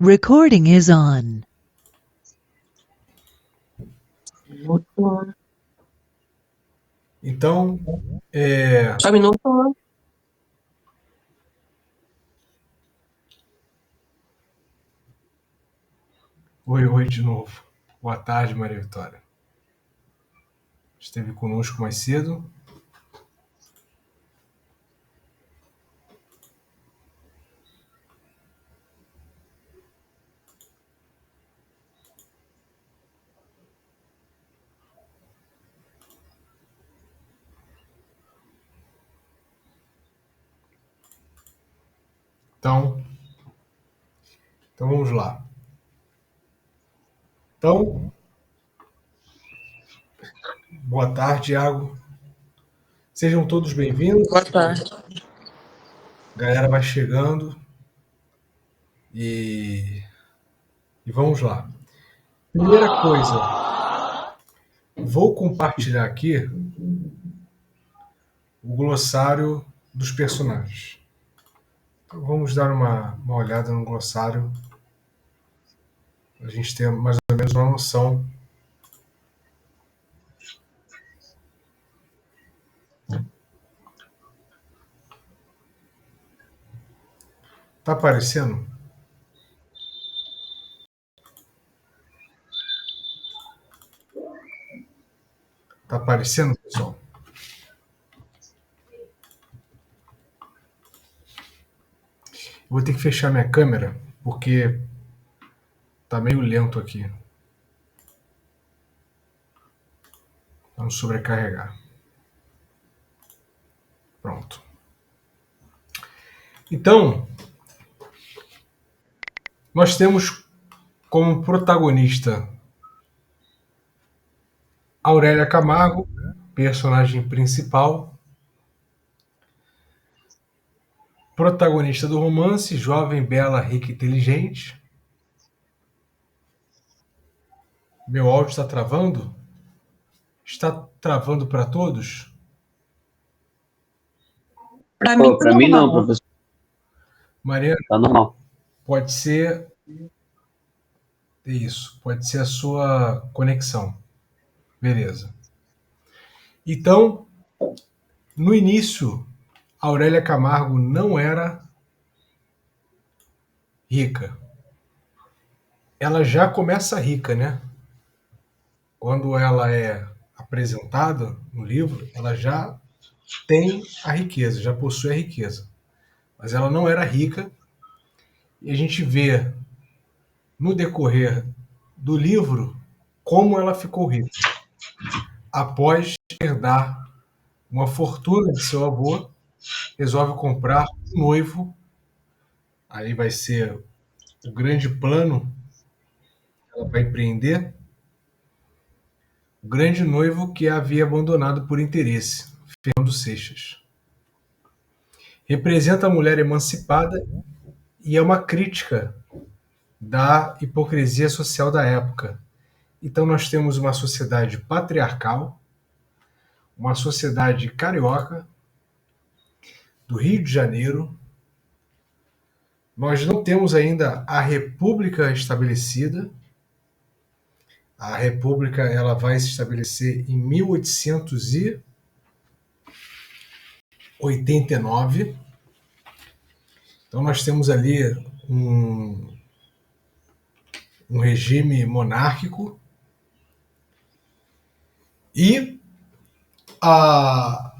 Recording is on. Então, Só um minuto. oi de novo. Boa tarde, Maria Vitória. Esteve conosco mais cedo. Então vamos lá. Então, boa tarde, Iago. Sejam todos bem-vindos. Boa tarde. A galera vai chegando e vamos lá. Primeira coisa, vou compartilhar aqui o glossário dos personagens. Então, vamos dar uma olhada no glossário. A gente tem mais ou menos uma noção. Tá aparecendo? Tá aparecendo, pessoal? Vou ter que fechar minha câmera porque tá meio lento aqui. Vamos sobrecarregar. Pronto. Então, nós temos como protagonista Aurélia Camargo, personagem principal, protagonista do romance, jovem, bela, rica e inteligente. Meu áudio está travando? Está travando para todos? Para mim, Para mim não, normal. professor. Mariana, Tá normal. pode ser isso, pode ser a sua conexão. Beleza. Então, no início, a Aurélia Camargo não era rica. Ela já começa rica, né? Quando ela é apresentada no livro, ela já tem a riqueza, já possui a riqueza. Mas ela não era rica, e a gente vê no decorrer do livro como ela ficou rica. Após herdar uma fortuna de seu avô, resolve comprar um noivo. Aí vai ser o grande plano que ela vai empreender. O grande noivo que a havia abandonado por interesse, Fernando Seixas. Representa a mulher emancipada e é uma crítica da hipocrisia social da época. Então nós temos uma sociedade patriarcal, uma sociedade carioca, do Rio de Janeiro. Nós não temos ainda a República estabelecida. A República ela vai se estabelecer em 1889. Então nós temos ali um regime monárquico e a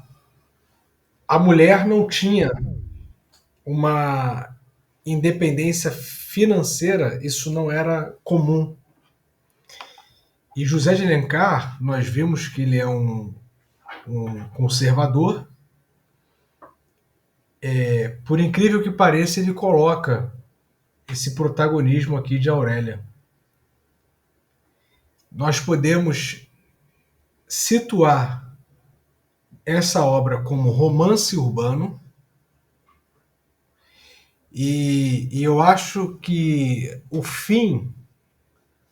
mulher não tinha uma independência financeira, isso não era comum. E José de Alencar, nós vimos que ele é um conservador. Por incrível que pareça, ele coloca esse protagonismo aqui de Aurélia. Nós podemos situar essa obra como romance urbano, e eu acho que o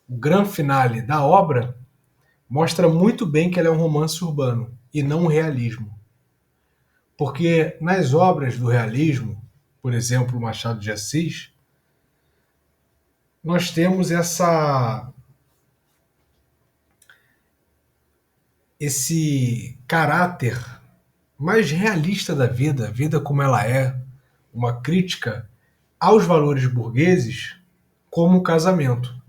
grande finale da obra, mostra muito bem que ela é um romance urbano e não um realismo. Porque nas obras do realismo, por exemplo, Machado de Assis, nós temos esse caráter mais realista da vida, a vida como ela é, uma crítica aos valores burgueses, como o casamento.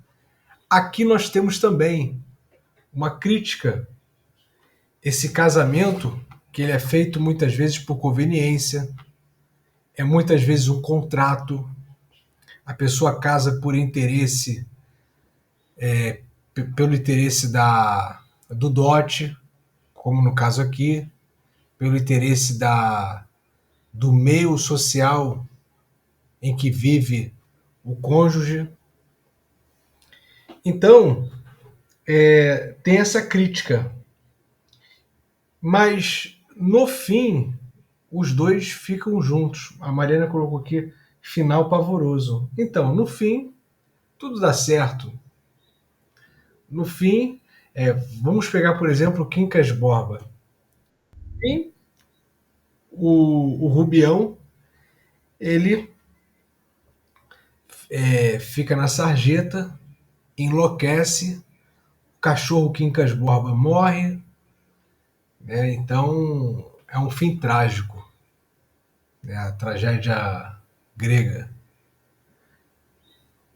Aqui nós temos também uma crítica, esse casamento, que ele é feito muitas vezes por conveniência, é muitas vezes um contrato, a pessoa casa por interesse, pelo interesse do dote, como no caso aqui, pelo interesse do meio social em que vive o cônjuge. Então, tem essa crítica. Mas, no fim, os dois ficam juntos. A Mariana colocou aqui, final pavoroso. Então, no fim, tudo dá certo. No fim, vamos pegar, por exemplo, o Quincas Borba. E o Rubião, ele fica na sarjeta, enlouquece, o cachorro Quincas Borba morre, né? Então é um fim trágico, né? A tragédia grega.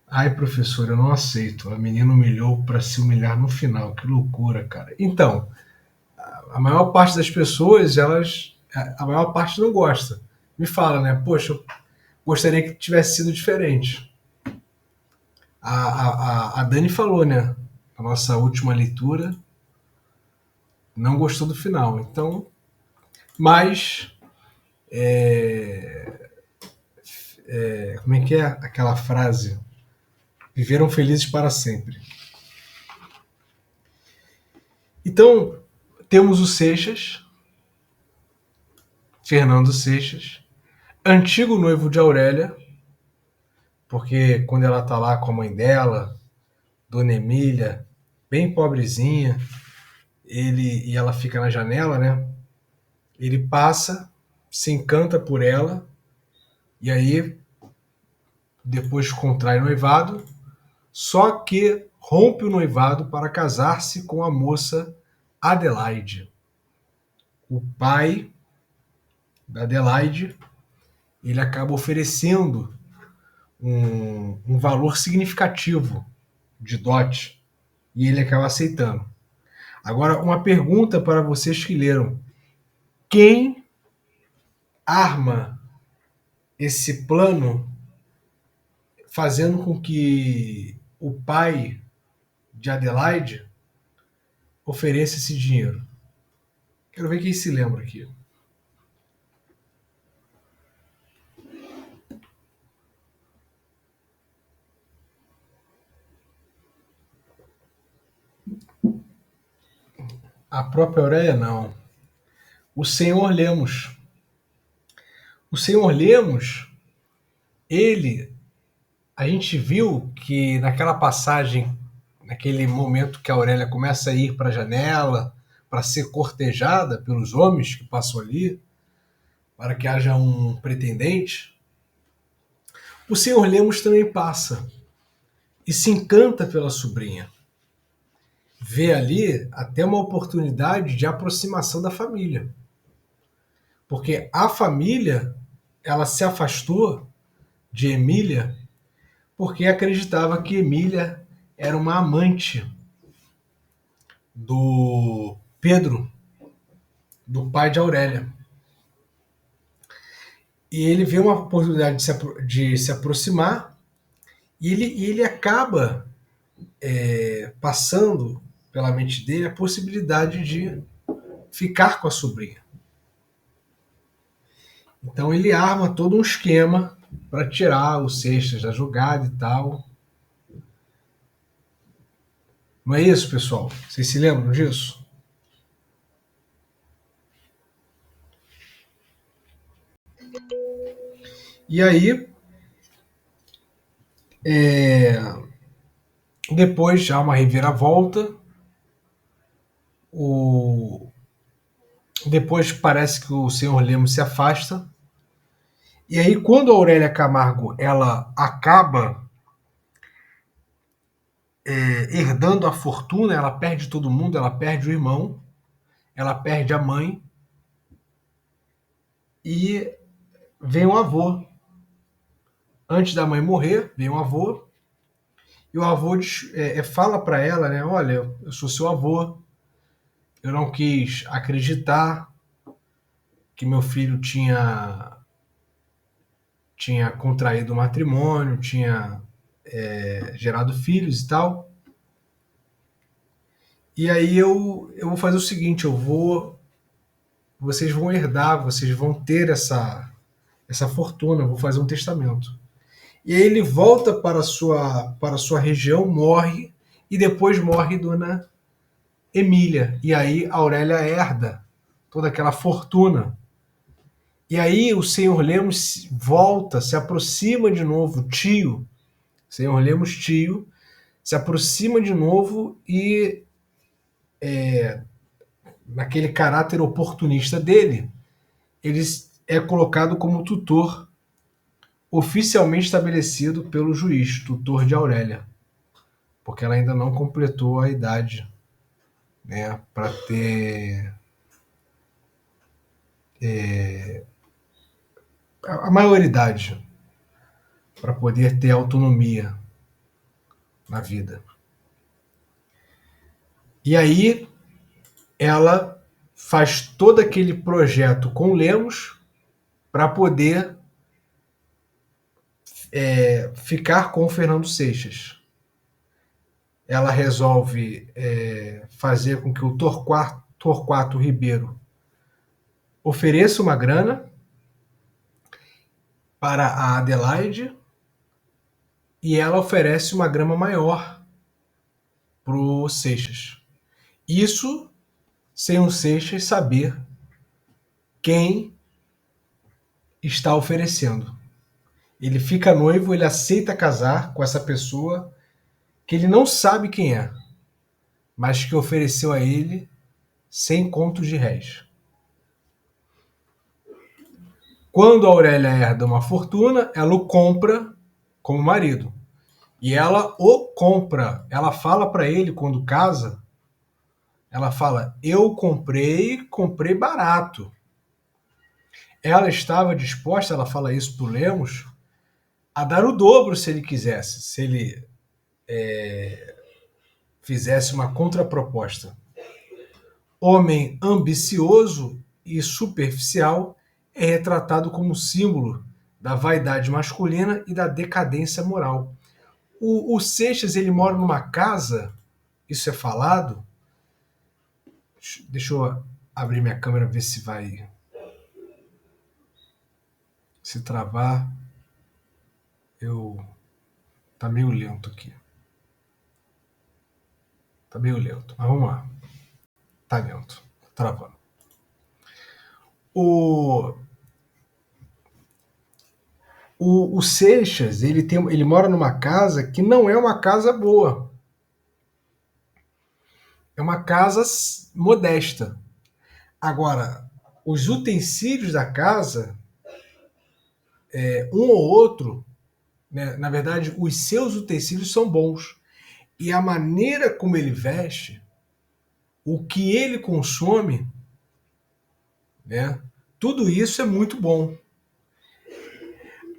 Ai, professor, eu não aceito. A menina humilhou para se humilhar no final. Que loucura, cara. Então, a maior parte das pessoas, a maior parte não gosta. Me fala, né? Poxa, eu gostaria que tivesse sido diferente. A Dani falou, né? A nossa última leitura não gostou do final. Então, mas como é que é aquela frase? Viveram felizes para sempre. Então, temos o Seixas, Fernando Seixas, antigo noivo de Aurélia, porque quando ela tá lá com a mãe dela, Dona Emília, bem pobrezinha, e ela fica na janela, né? Ele passa, se encanta por ela, e aí depois contrai noivado, só que rompe o noivado para casar-se com a moça Adelaide. O pai da Adelaide, ele acaba oferecendo um valor significativo de dote e ele acaba aceitando. Agora, uma pergunta para vocês que leram: quem arma esse plano fazendo com que o pai de Adelaide ofereça esse dinheiro? Quero ver quem se lembra aqui. A própria Aurélia, não. O senhor Lemos. O senhor Lemos, a gente viu que naquela passagem, naquele momento que a Aurélia começa a ir para a janela para ser cortejada pelos homens que passam ali, para que haja um pretendente, o senhor Lemos também passa e se encanta pela sobrinha. Vê ali até uma oportunidade de aproximação da família. Porque a família, ela se afastou de Emília porque acreditava que Emília era uma amante do Pedro, do pai de Aurélia. E ele vê uma oportunidade de se aproximar e ele acaba passando pela mente dele a possibilidade de ficar com a sobrinha. Então ele arma todo um esquema para tirar o Seixas da jogada e tal. Não é isso, pessoal? Vocês se lembram disso? E aí, depois há uma reviravolta. Depois parece que o senhor Lemos se afasta. E aí, quando a Aurélia Camargo ela acaba herdando a fortuna, ela perde todo mundo, ela perde o irmão, ela perde a mãe e vem um avô. Antes da mãe morrer, vem um avô e o avô fala para ela, né? Olha, eu sou seu avô, eu não quis acreditar que meu filho tinha contraído matrimônio, tinha gerado filhos e tal. E aí eu vou fazer o seguinte, vocês vão herdar, vocês vão ter essa fortuna, eu vou fazer um testamento. E aí ele volta para a sua região, morre, e depois morre Dona Emília. E aí a Aurélia herda toda aquela fortuna. E aí o senhor Lemos volta, se aproxima de novo, tio, senhor Lemos tio, se aproxima de novo e, naquele caráter oportunista dele, ele é colocado como tutor oficialmente estabelecido pelo juiz, tutor de Aurélia, porque ela ainda não completou a idade, né, para ter a maioridade, para poder ter autonomia na vida. E aí ela faz todo aquele projeto com Lemos para poder ficar com o Fernando Seixas. Ela resolve fazer com que o Torquato Ribeiro ofereça uma grana para a Adelaide e ela oferece uma grana maior para o Seixas. Isso sem o Seixas saber quem está oferecendo. Ele fica noivo, ele aceita casar com essa pessoa que ele não sabe quem é, mas que ofereceu a ele 100 contos de réis. Quando a Aurélia herda uma fortuna, ela o compra como marido. E ela o compra. Ela fala para ele quando casa, ela fala, eu comprei barato. Ela estava disposta, ela fala isso para o Lemos, a dar o dobro se ele quisesse, se ele fizesse uma contraproposta. Homem ambicioso e superficial é retratado como símbolo da vaidade masculina e da decadência moral. O Seixas, ele mora numa casa, isso é falado. Deixa eu abrir minha câmera, ver se vai se travar. Tá meio lento aqui. Tá meio lento, mas vamos lá. Tá lento, travando. O Seixas, ele mora numa casa que não é uma casa boa. É uma casa modesta. Agora, os utensílios da casa, um ou outro, né, na verdade, os seus utensílios são bons. E a maneira como ele veste, o que ele consome, né, tudo isso é muito bom.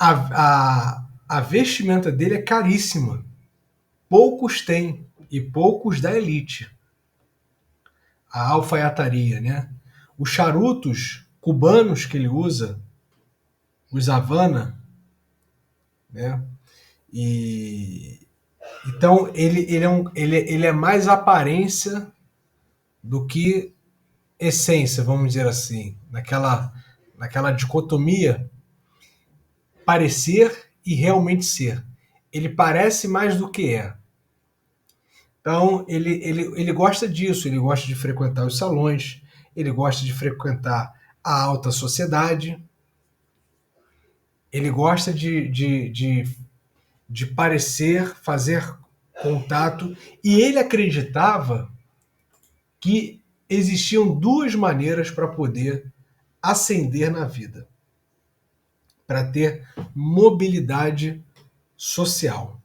A vestimenta dele é caríssima. Poucos têm, e poucos da elite. A alfaiataria, né? Os charutos cubanos que ele usa, os Havana, né? Então ele é mais aparência do que essência, vamos dizer assim, naquela dicotomia parecer e realmente ser. Ele parece mais do que é. Então, ele gosta disso, ele gosta de frequentar os salões, ele gosta de frequentar a alta sociedade, ele gosta de parecer, fazer contato, e ele acreditava que existiam duas maneiras para poder ascender na vida, para ter mobilidade social,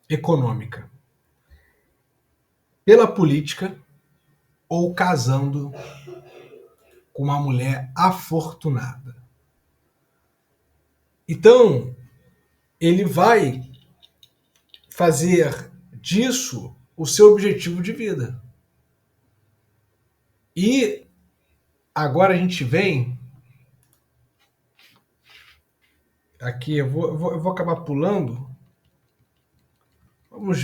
econômica. pela política ou casando com uma mulher afortunada. Então, ele vai fazer disso o seu objetivo de vida. E agora a gente vem aqui, eu vou acabar pulando. Vamos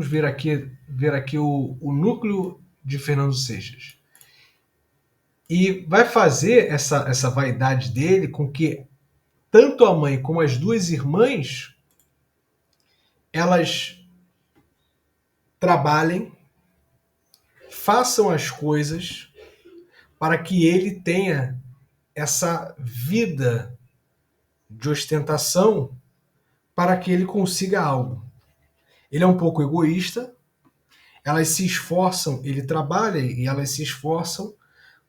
ver aqui o núcleo de Fernando Seixas. E vai fazer essa vaidade dele com que tanto a mãe como as duas irmãs elas trabalhem, façam as coisas para que ele tenha essa vida de ostentação, para que ele consiga algo. Ele é um pouco egoísta, elas se esforçam, ele trabalha e elas se esforçam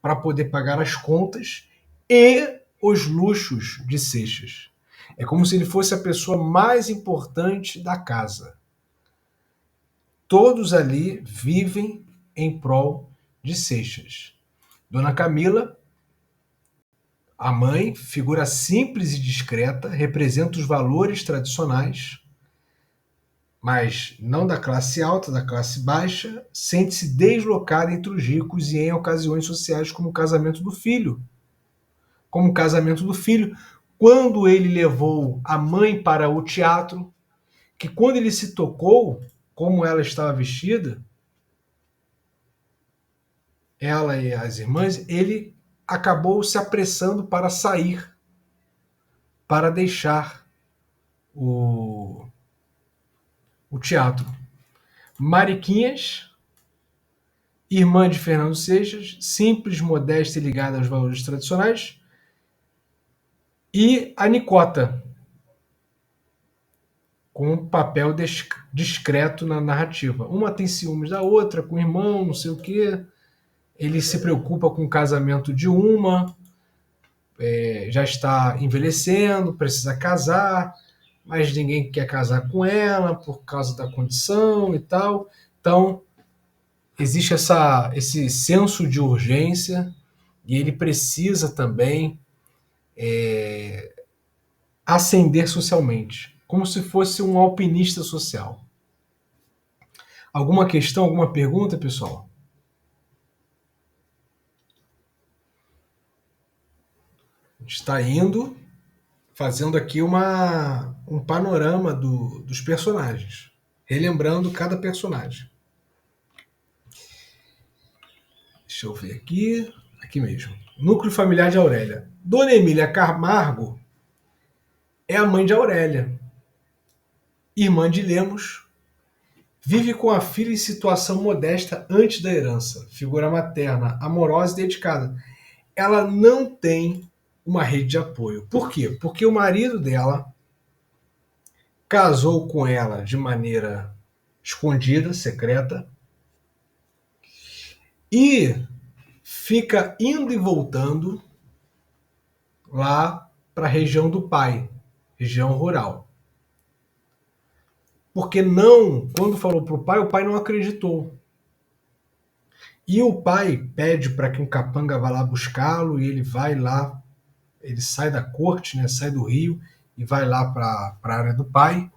para poder pagar as contas e os luxos de Seixas. É como se ele fosse a pessoa mais importante da casa. Todos ali vivem em prol de Seixas. Dona Camila, a mãe, figura simples e discreta, representa os valores tradicionais, mas não da classe alta, da classe baixa, sente-se deslocada entre os ricos e em ocasiões sociais como o casamento do filho. Quando ele levou a mãe para o teatro, que quando ele se tocou como ela estava vestida, ela e as irmãs, ele acabou se apressando para sair, para deixar o teatro. Mariquinhas, irmã de Fernando Seixas, simples, modesta e ligada aos valores tradicionais, e a Nicota, com um papel discreto na narrativa. Uma tem ciúmes da outra, com o irmão, não sei o quê. Ele se preocupa com o casamento de uma, já está envelhecendo, precisa casar, mas ninguém quer casar com ela por causa da condição e tal. Então, existe esse senso de urgência e ele precisa também ascender socialmente, como se fosse um alpinista social. Alguma questão, alguma pergunta, pessoal? A gente está indo, fazendo aqui um panorama dos personagens, relembrando cada personagem. Deixa eu ver aqui mesmo. Núcleo familiar de Aurélia. Dona Emília Camargo é a mãe de Aurélia, irmã de Lemos, vive com a filha em situação modesta antes da herança, figura materna, amorosa e dedicada. Ela não tem uma rede de apoio. Por quê? Porque o marido dela casou com ela de maneira escondida, secreta, e fica indo e voltando lá para a região do pai, região rural. Porque quando falou para o pai não acreditou. E o pai pede para que um capanga vá lá buscá-lo, e ele vai lá, ele sai da corte, né, sai do Rio, e vai lá para a área do pai.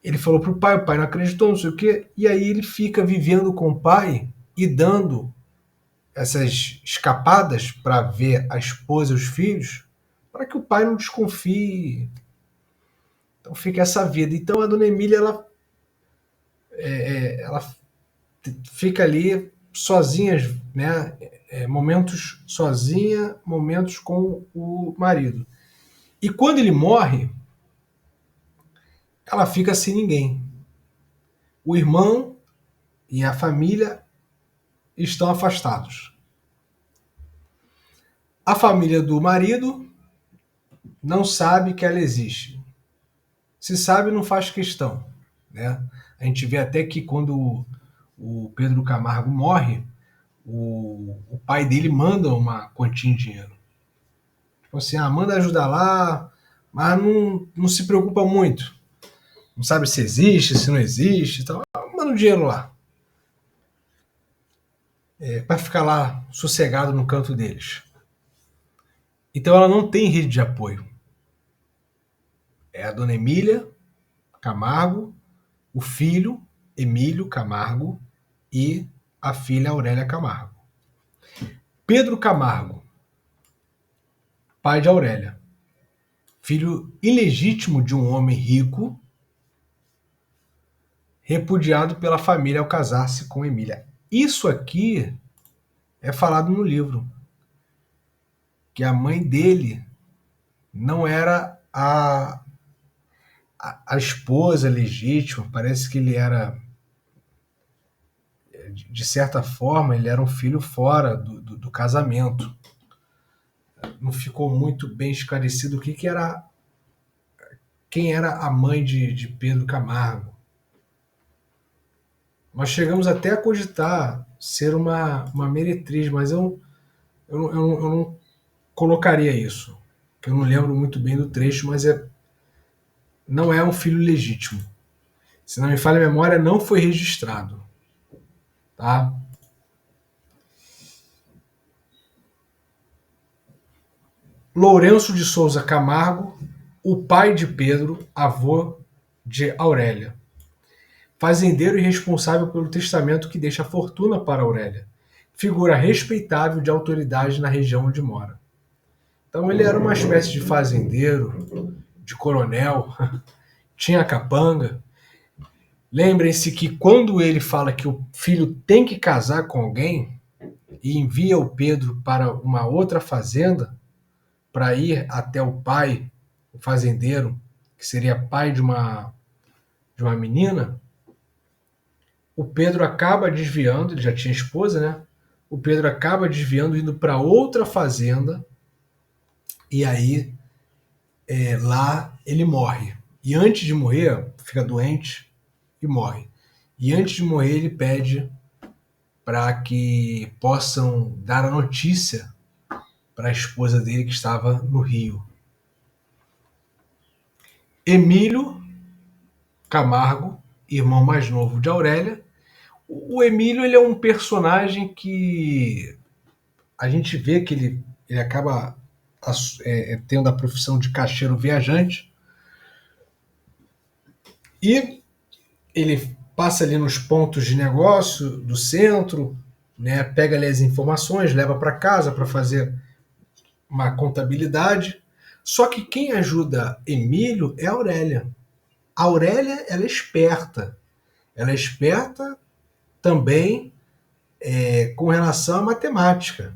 Ele falou para o pai não acreditou, não sei o quê, e aí ele fica vivendo com o pai e dando essas escapadas para ver a esposa e os filhos, para que o pai não desconfie. Então fica essa vida. Então a dona Emília, ela fica ali sozinha, né? Momentos sozinha, momentos com o marido. E quando ele morre, ela fica sem ninguém. O irmão e a família estão afastados. A família do marido não sabe que ela existe. Se sabe, não faz questão, né? A gente vê até que quando o Pedro Camargo morre, o pai dele manda uma quantia em dinheiro. Tipo assim, manda ajudar lá, mas não se preocupa muito. não sabe se existe, se não existe, então manda o dinheiro lá. Para ficar lá sossegado no canto deles. Então ela não tem rede de apoio. É a dona Emília Camargo, o filho Emílio Camargo e a filha Aurélia Camargo. Pedro Camargo, pai de Aurélia, filho ilegítimo de um homem rico, repudiado pela família ao casar-se com Emília. Isso aqui é falado no livro, que a mãe dele não era a esposa legítima, parece que ele era, de certa forma, ele era um filho fora do casamento. Não ficou muito bem esclarecido quem era a mãe de Pedro Camargo. Nós chegamos até a cogitar ser uma meretriz, mas eu não colocaria isso, que eu não lembro muito bem do trecho, mas não é um filho legítimo. Se não me falha a memória, não foi registrado. Tá? Lourenço de Souza Camargo, o pai de Pedro, avô de Aurélia. Fazendeiro e responsável pelo testamento que deixa a fortuna para Aurélia. Figura respeitável de autoridade na região onde mora. Então ele era uma espécie de fazendeiro, de coronel, tinha capanga. Lembrem-se que quando ele fala que o filho tem que casar com alguém e envia o Pedro para uma outra fazenda para ir até o pai, o fazendeiro, que seria pai de uma menina, o Pedro acaba desviando, ele já tinha esposa, né? O Pedro acaba desviando, indo para outra fazenda, e aí lá ele morre. E antes de morrer, fica doente e morre. E antes de morrer, ele pede para que possam dar a notícia para a esposa dele que estava no Rio. Emílio Camargo, irmão mais novo de Aurélia. O Emílio, ele é um personagem que a gente vê que ele acaba tendo a profissão de caixeiro viajante, e ele passa ali nos pontos de negócio do centro, né, pega ali as informações, leva para casa para fazer uma contabilidade. Só que quem ajuda Emílio é a Aurélia. A Aurélia, ela é esperta. Ela é esperta também com relação à matemática,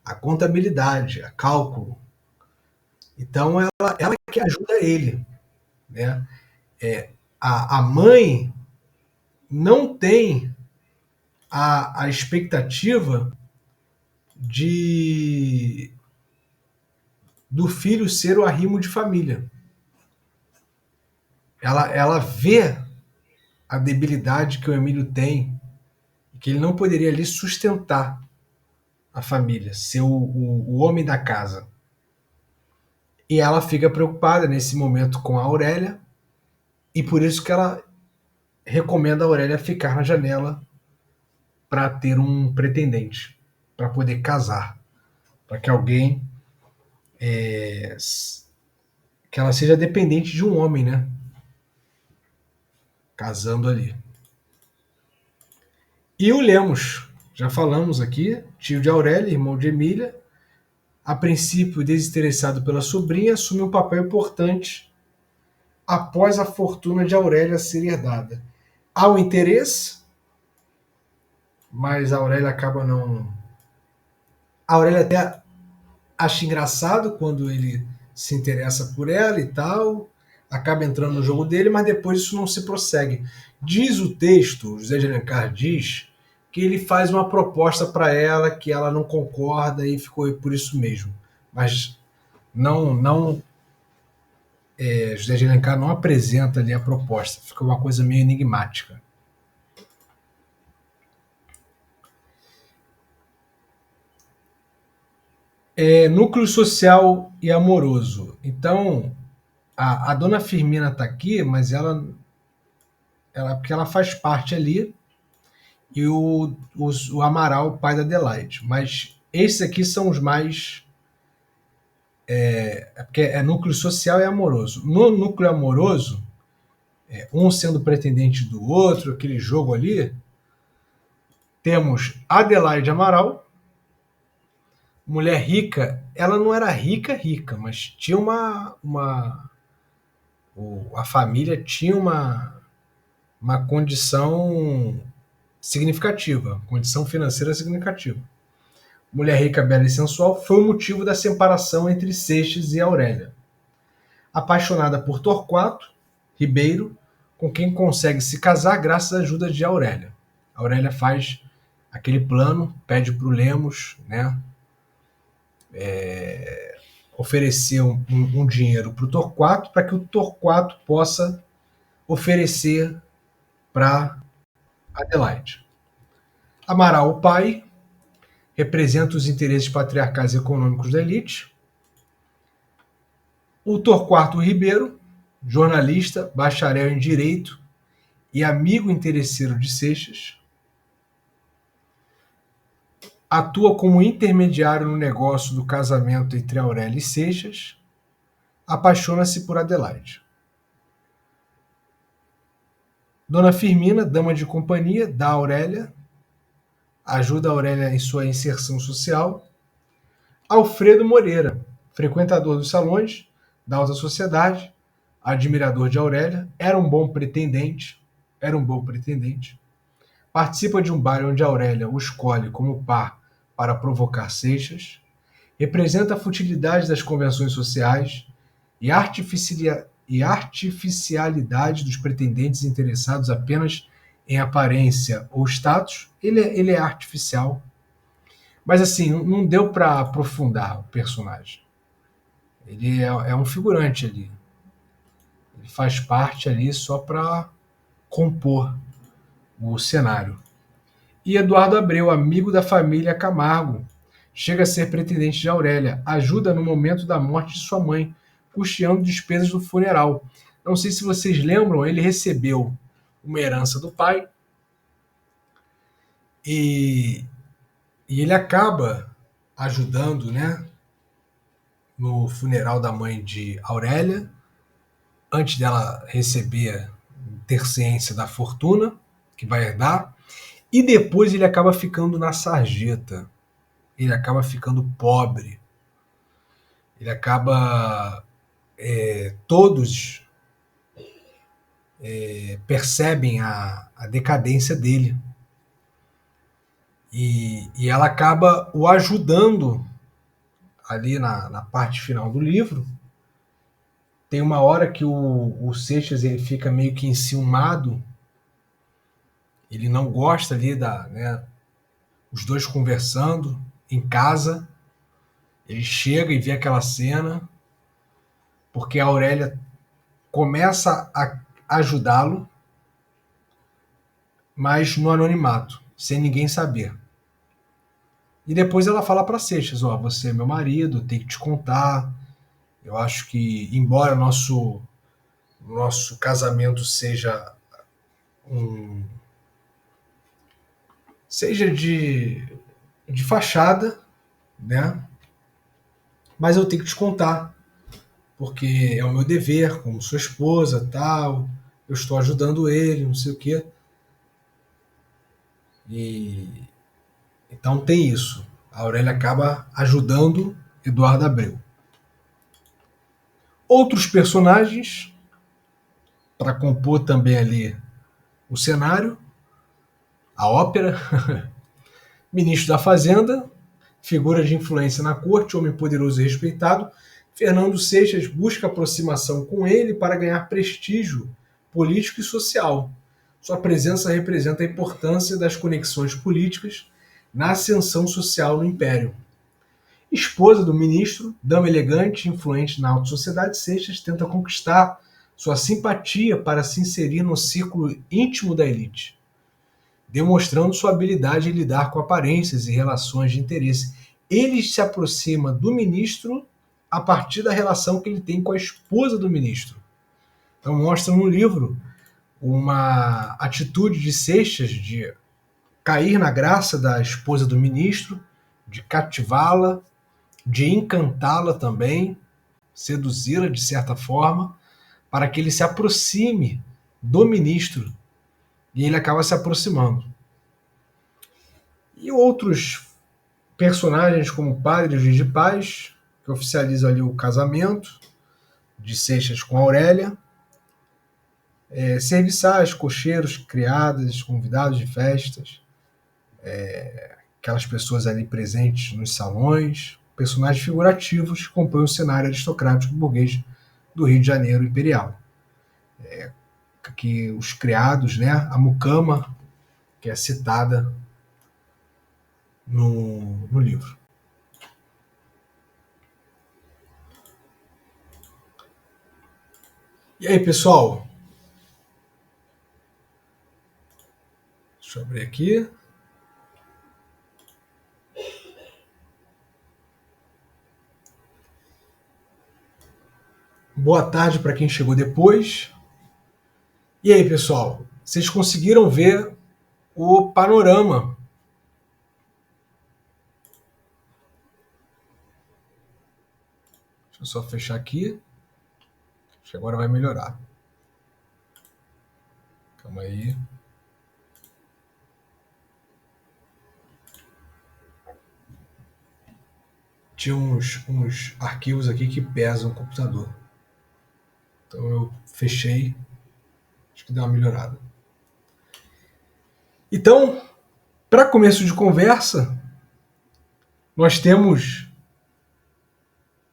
à contabilidade, a cálculo. Então ela que ajuda ele, né? A mãe não tem a expectativa do filho ser o arrimo de família. Ela vê a debilidade que o Emílio tem, que ele não poderia ali sustentar a família, ser o homem da casa. E ela fica preocupada nesse momento com a Aurélia, e por isso que ela recomenda a Aurélia ficar na janela para ter um pretendente, para poder casar, para que alguém que ela seja dependente de um homem, né? Casando ali. E o Lemos, já falamos aqui, tio de Aurélia, irmão de Emília, a princípio desinteressado pela sobrinha, assume um papel importante após a fortuna de Aurélia ser herdada. Há o interesse, mas a Aurélia acaba não... A Aurélia até acha engraçado quando ele se interessa por ela e tal, acaba entrando no jogo dele, mas depois isso não se prossegue. Diz o texto, José de Alencar diz, que ele faz uma proposta para ela que ela não concorda e ficou por isso mesmo. Mas José de Alencar não apresenta ali a proposta, fica uma coisa meio enigmática. Núcleo social e amoroso. Então, a dona Firmina está aqui, mas ela porque ela faz parte ali, e o Amaral, o pai da Adelaide. Mas esses aqui são os mais... porque é núcleo social e amoroso. No núcleo amoroso, um sendo pretendente do outro, aquele jogo ali, temos Adelaide Amaral, mulher rica. Ela não era rica, mas tinha a família tinha uma condição significativa, condição financeira significativa. Mulher rica, bela e sensual, foi o motivo da separação entre Seixas e Aurélia. Apaixonada por Torquato Ribeiro, com quem consegue se casar graças à ajuda de Aurélia. Aurélia faz aquele plano, pede para o Lemos, né, oferecer um dinheiro para o Torquato, para que o Torquato possa oferecer para Adelaide. Amaral, o pai, representa os interesses patriarcais e econômicos da elite. O Torquato Ribeiro, jornalista, bacharel em Direito e amigo interesseiro de Seixas, atua como intermediário no negócio do casamento entre Aurélia e Seixas, apaixona-se por Adelaide. Dona Firmina, dama de companhia da Aurélia, ajuda a Aurélia em sua inserção social. Alfredo Moreira, frequentador dos salões da alta sociedade, admirador de Aurélia, era um bom pretendente, participa de um baile onde Aurélia o escolhe como par para provocar Seixas, representa a futilidade das convenções sociais e artificialidade dos pretendentes interessados apenas em aparência ou status. Ele é artificial. Mas assim, não deu para aprofundar o personagem. Ele é um figurante ali. Ele faz parte ali só para compor o cenário. E Eduardo Abreu, amigo da família Camargo, chega a ser pretendente de Aurélia, ajuda no momento da morte de sua mãe, custeando despesas do funeral. Não sei se vocês lembram, ele recebeu uma herança do pai e ele acaba ajudando, né, no funeral da mãe de Aurélia, antes dela ter ciência da fortuna que vai herdar, e depois ele acaba ficando na sarjeta, ele acaba ficando pobre, ele acaba... todos percebem a decadência dele, e ela acaba o ajudando ali na parte final do livro. Tem uma hora que o Seixas ele fica meio que enciumado, ele não gosta ali os dois conversando em casa. Ele chega e vê aquela cena, porque a Aurélia começa a ajudá-lo, mas no anonimato, sem ninguém saber. E depois ela fala para Seixas: você é meu marido, tenho que te contar. Eu acho que, embora nosso casamento seja de fachada, né? Mas eu tenho que te contar, porque é o meu dever, como sua esposa, tal. Eu estou ajudando ele, não sei o quê. Então tem isso. A Aurélia acaba ajudando Eduardo Abreu. Outros personagens para compor também ali o cenário: a ópera, ministro da Fazenda, figura de influência na corte, homem poderoso e respeitado. Fernando Seixas busca aproximação com ele para ganhar prestígio político e social. Sua presença representa a importância das conexões políticas na ascensão social no Império. Esposa do ministro, dama elegante e influente na alta sociedade, Seixas tenta conquistar sua simpatia para se inserir no círculo íntimo da elite, demonstrando sua habilidade em lidar com aparências e relações de interesse. Ele se aproxima do ministro a partir da relação que ele tem com a esposa do ministro. Então mostra no livro uma atitude de Seixas de cair na graça da esposa do ministro, de cativá-la, de encantá-la também, seduzi-la de certa forma, para que ele se aproxime do ministro. E ele acaba se aproximando. E outros personagens, como o padre e o juiz de paz, que oficializa ali o casamento de Seixas com Aurélia, serviçais, cocheiros, criadas, convidados de festas, aquelas pessoas ali presentes nos salões, personagens figurativos que compõem o cenário aristocrático burguês do Rio de Janeiro imperial. Que os criados, né, a mucama, que é citada no livro. E aí, pessoal? Deixa eu abrir aqui. Boa tarde para quem chegou depois. E aí, pessoal? Vocês conseguiram ver o panorama? Deixa eu só fechar aqui. Acho que agora vai melhorar. Calma aí. Tinha uns arquivos aqui que pesam o computador. Então eu fechei. Acho que deu uma melhorada. Então, para começo de conversa, nós temos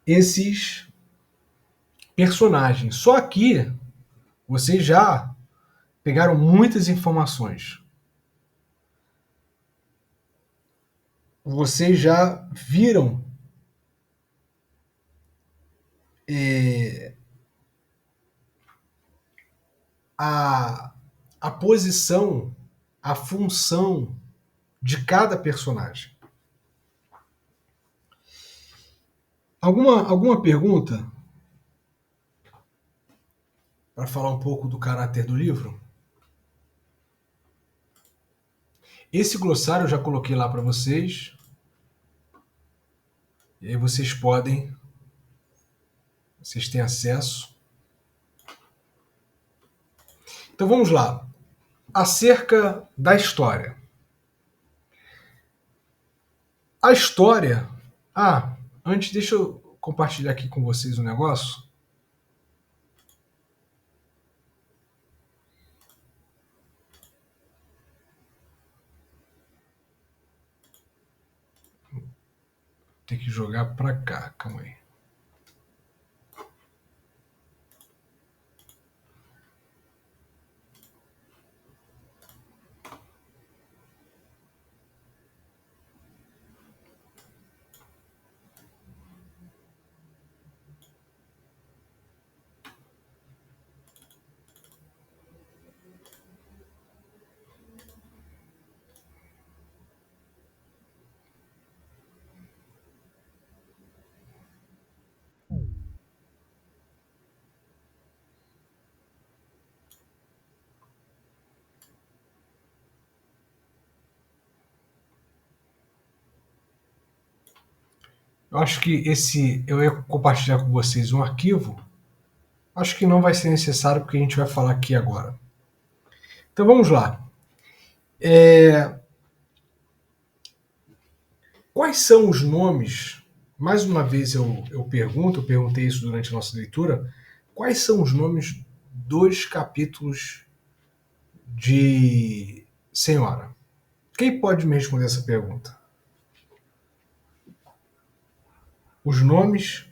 esses personagens. Só aqui, vocês já pegaram muitas informações. Vocês já viram a posição, a função de cada personagem. Alguma pergunta para falar um pouco do caráter do livro? Esse glossário eu já coloquei lá para vocês. E aí vocês têm acesso. Então vamos lá. Acerca da história. A história... antes deixa eu compartilhar aqui com vocês um negócio. Tem que jogar para cá, calma aí. Eu acho que eu ia compartilhar com vocês um arquivo. Acho que não vai ser necessário porque a gente vai falar aqui agora. Então vamos lá. Quais são os nomes? Mais uma vez eu perguntei isso durante a nossa leitura. Quais são os nomes dos capítulos de Senhora? Quem pode me responder essa pergunta? Os nomes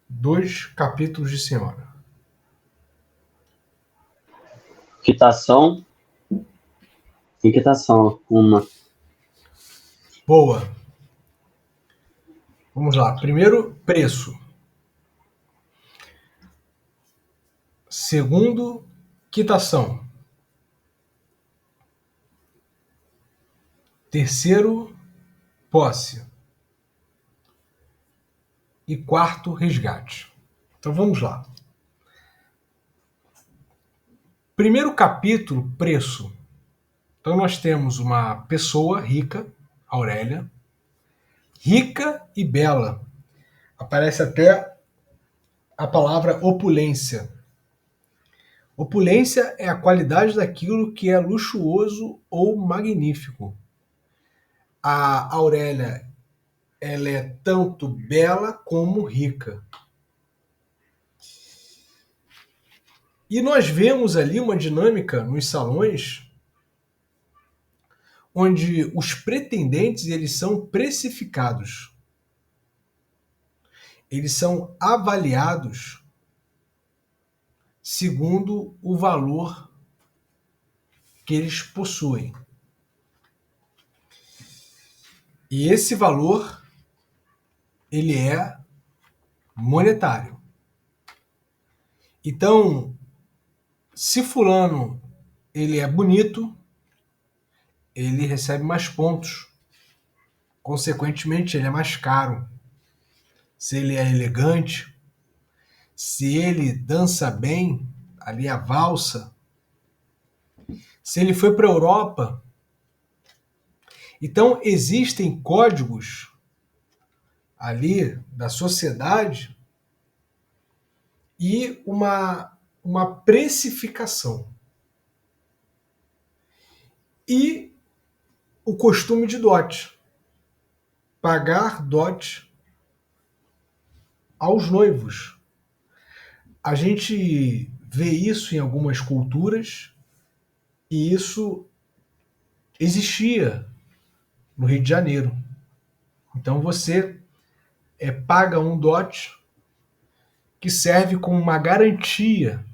dos capítulos de Senhora. Quitação. Inquietação, uma. Boa. Vamos lá. Primeiro, preço. Segundo, quitação. Terceiro, posse. E quarto, resgate. Então vamos lá. Primeiro capítulo, preço. Então nós temos uma pessoa rica, Aurélia, rica e bela. Aparece até a palavra opulência. Opulência é a qualidade daquilo que é luxuoso ou magnífico. A Aurélia, ela é tanto bela como rica. E nós vemos ali uma dinâmica nos salões onde os pretendentes eles são precificados. Eles são avaliados segundo o valor que eles possuem. E esse valor ele é monetário. Então, se fulano ele é bonito, ele recebe mais pontos. Consequentemente, ele é mais caro. Se ele é elegante, se ele dança bem, ali a valsa, se ele foi para a Europa. Então, existem códigos ali da sociedade e uma precificação. E o costume de dote. Pagar dote aos noivos. A gente vê isso em algumas culturas e isso existia no Rio de Janeiro. Então você paga um dote que serve como uma garantia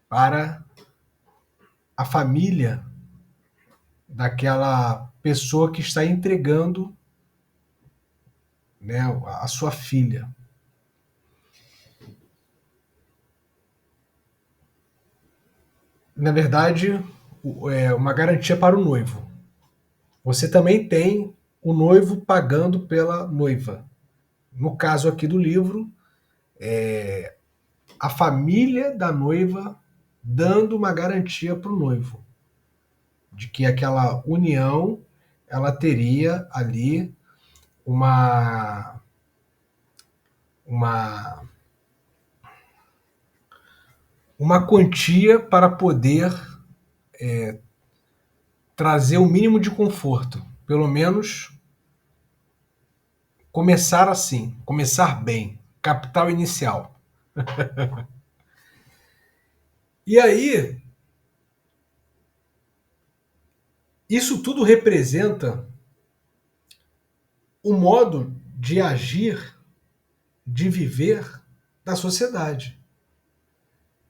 para a família daquela pessoa que está entregando, né, a sua filha. Na verdade, é uma garantia para o noivo. Você também tem o noivo pagando pela noiva. No caso aqui do livro, a família da noiva dando uma garantia para o noivo de que aquela união ela teria ali uma uma uma quantia para poder trazer o mínimo de conforto, pelo menos começar assim, começar bem, capital inicial. E aí, isso tudo representa o modo de agir, de viver da sociedade.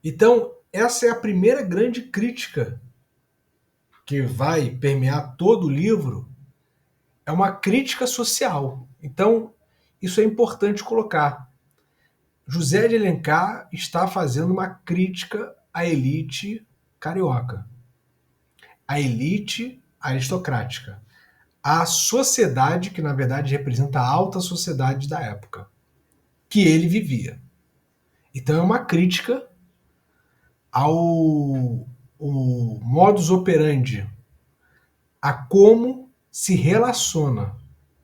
Então, essa é a primeira grande crítica que vai permear todo o livro, é uma crítica social. Então, isso é importante colocar. José de Alencar está fazendo uma crítica à elite carioca, à elite aristocrática, à sociedade que, na verdade, representa a alta sociedade da época, que ele vivia. Então, é uma crítica ao modus operandi, a como se relaciona,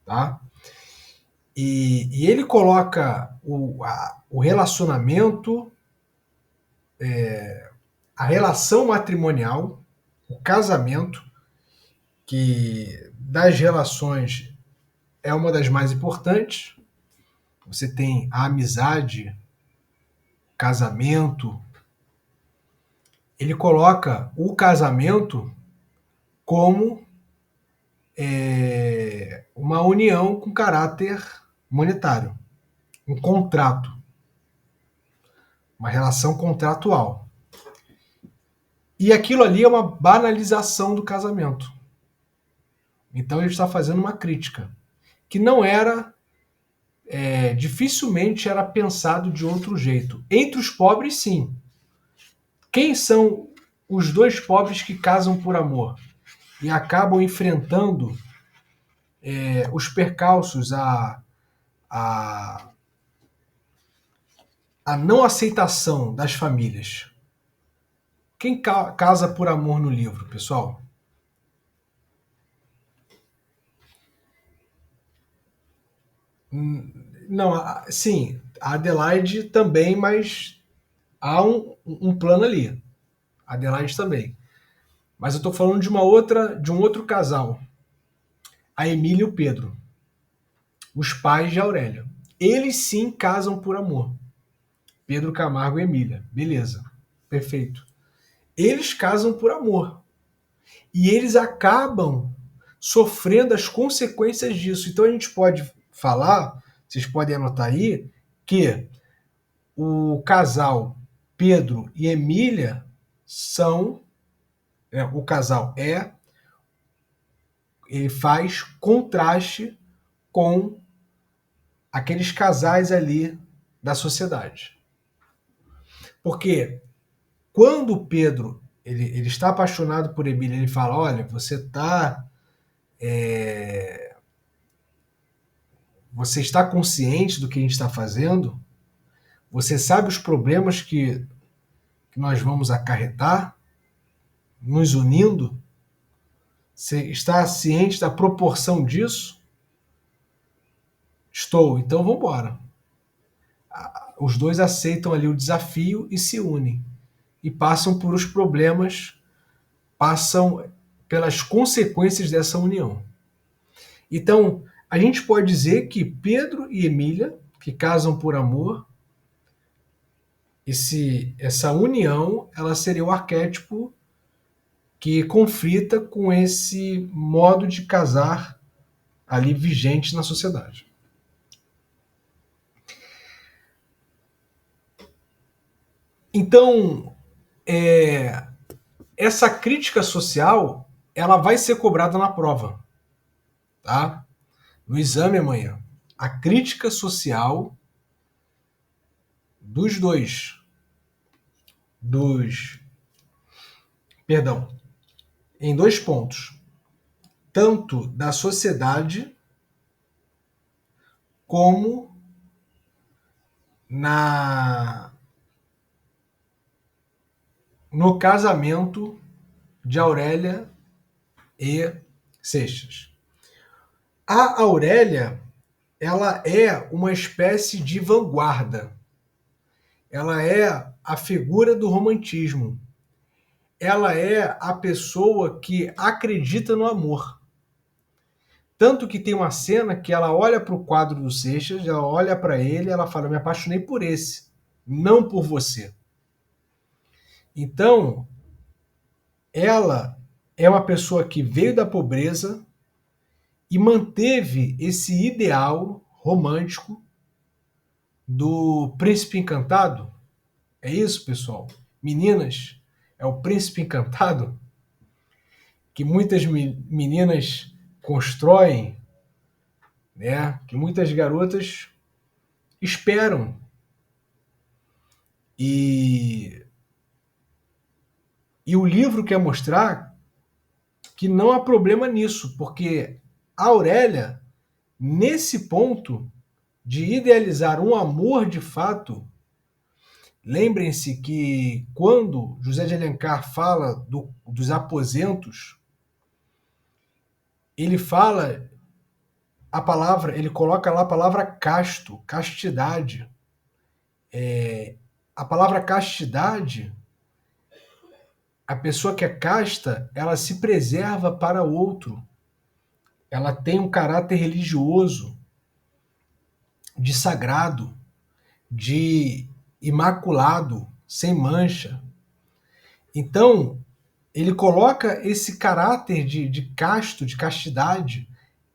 tá? E ele coloca o relacionamento, a relação matrimonial, o casamento, que das relações é uma das mais importantes. Você tem a amizade, casamento. Ele coloca o casamento como uma união com caráter monetário, um contrato, uma relação contratual. E aquilo ali é uma banalização do casamento. Então ele está fazendo uma crítica, que não era, dificilmente era pensado de outro jeito. Entre os pobres, sim. Quem são os dois pobres que casam por amor e acabam enfrentando os percalços, a não aceitação das famílias? Quem casa por amor no livro, pessoal? Não, sim, a Adelaide também, mas há um plano ali. A Adelaide também. Mas eu estou falando de um outro casal. A Emília e o Pedro. Os pais de Aurélia. Eles sim casam por amor. Pedro Camargo e Emília. Beleza. Perfeito. Eles casam por amor. E eles acabam sofrendo as consequências disso. Então a gente pode falar, vocês podem anotar aí, que o casal Pedro e Emília são, o casal ele faz contraste com aqueles casais ali da sociedade. Porque quando o Pedro ele está apaixonado por Emília, ele fala, olha, você está consciente do que a gente está fazendo? Você sabe os problemas que nós vamos acarretar nos unindo? Você está ciente da proporção disso? Estou, então vamos embora. Os dois aceitam ali o desafio e se unem. E passam por os problemas, passam pelas consequências dessa união. Então, a gente pode dizer que Pedro e Emília, que casam por amor, essa união, ela seria o arquétipo que conflita com esse modo de casar ali vigente na sociedade. Então, essa crítica social, ela vai ser cobrada na prova, tá? No exame amanhã. A crítica social dos dois, perdão, em 2 pontos, tanto da sociedade como no casamento de Aurélia e Seixas. A Aurélia, ela é uma espécie de vanguarda. Ela é a figura do romantismo. Ela é a pessoa que acredita no amor. Tanto que tem uma cena que ela olha para o quadro do Seixas, ela olha para ele e ela fala, eu me apaixonei por esse, não por você. Então, ela é uma pessoa que veio da pobreza e manteve esse ideal romântico do príncipe encantado. É isso, pessoal? Meninas, é o príncipe encantado que muitas meninas constroem, né? Que muitas garotas esperam. E o livro quer mostrar que não há problema nisso, porque a Aurélia, nesse ponto de idealizar um amor de fato, lembrem-se que quando José de Alencar fala dos aposentos, ele fala a palavra, ele coloca lá a palavra casto, castidade. A palavra castidade, a pessoa que é casta, ela se preserva para outro. Ela tem um caráter religioso, de sagrado, de imaculado, sem mancha. Então, ele coloca esse caráter de casto, de castidade,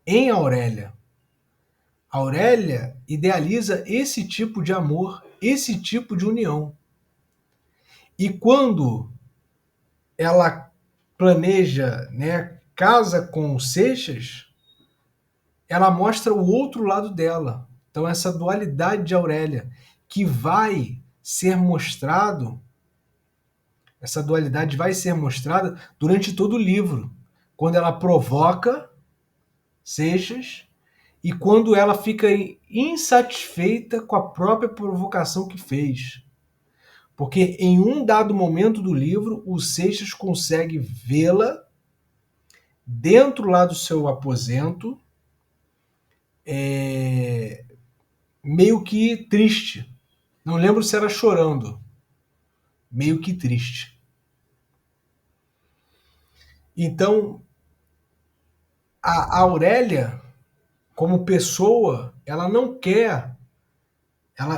em Aurélia. Aurélia idealiza esse tipo de amor, esse tipo de união. E quando ela planeja, né, casa com o Seixas, ela mostra o outro lado dela. Então, essa dualidade de Aurélia, que vai ser mostrado, essa dualidade vai ser mostrada durante todo o livro, quando ela provoca Seixas e quando ela fica insatisfeita com a própria provocação que fez. Porque em um dado momento do livro, o Seixas consegue vê-la dentro lá do seu aposento, meio que triste. Não lembro se era chorando. Meio que triste. Então, a Aurélia, como pessoa, ela não quer,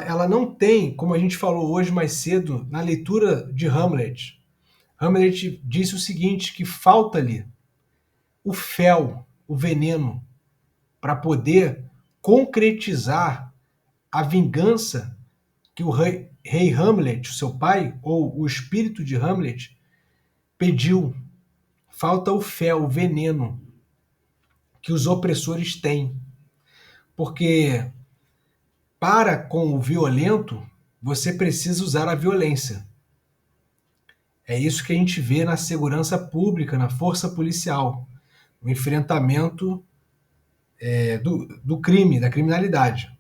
ela não tem, como a gente falou hoje mais cedo, na leitura de Hamlet. Hamlet disse o seguinte, que falta ali o fel, o veneno, para poder concretizar a vingança que o rei Hamlet, o seu pai, ou o espírito de Hamlet, pediu. Falta o fel, o veneno que os opressores têm. Porque para com o violento, você precisa usar a violência. É isso que a gente vê na segurança pública, na força policial, no enfrentamento do crime, da criminalidade.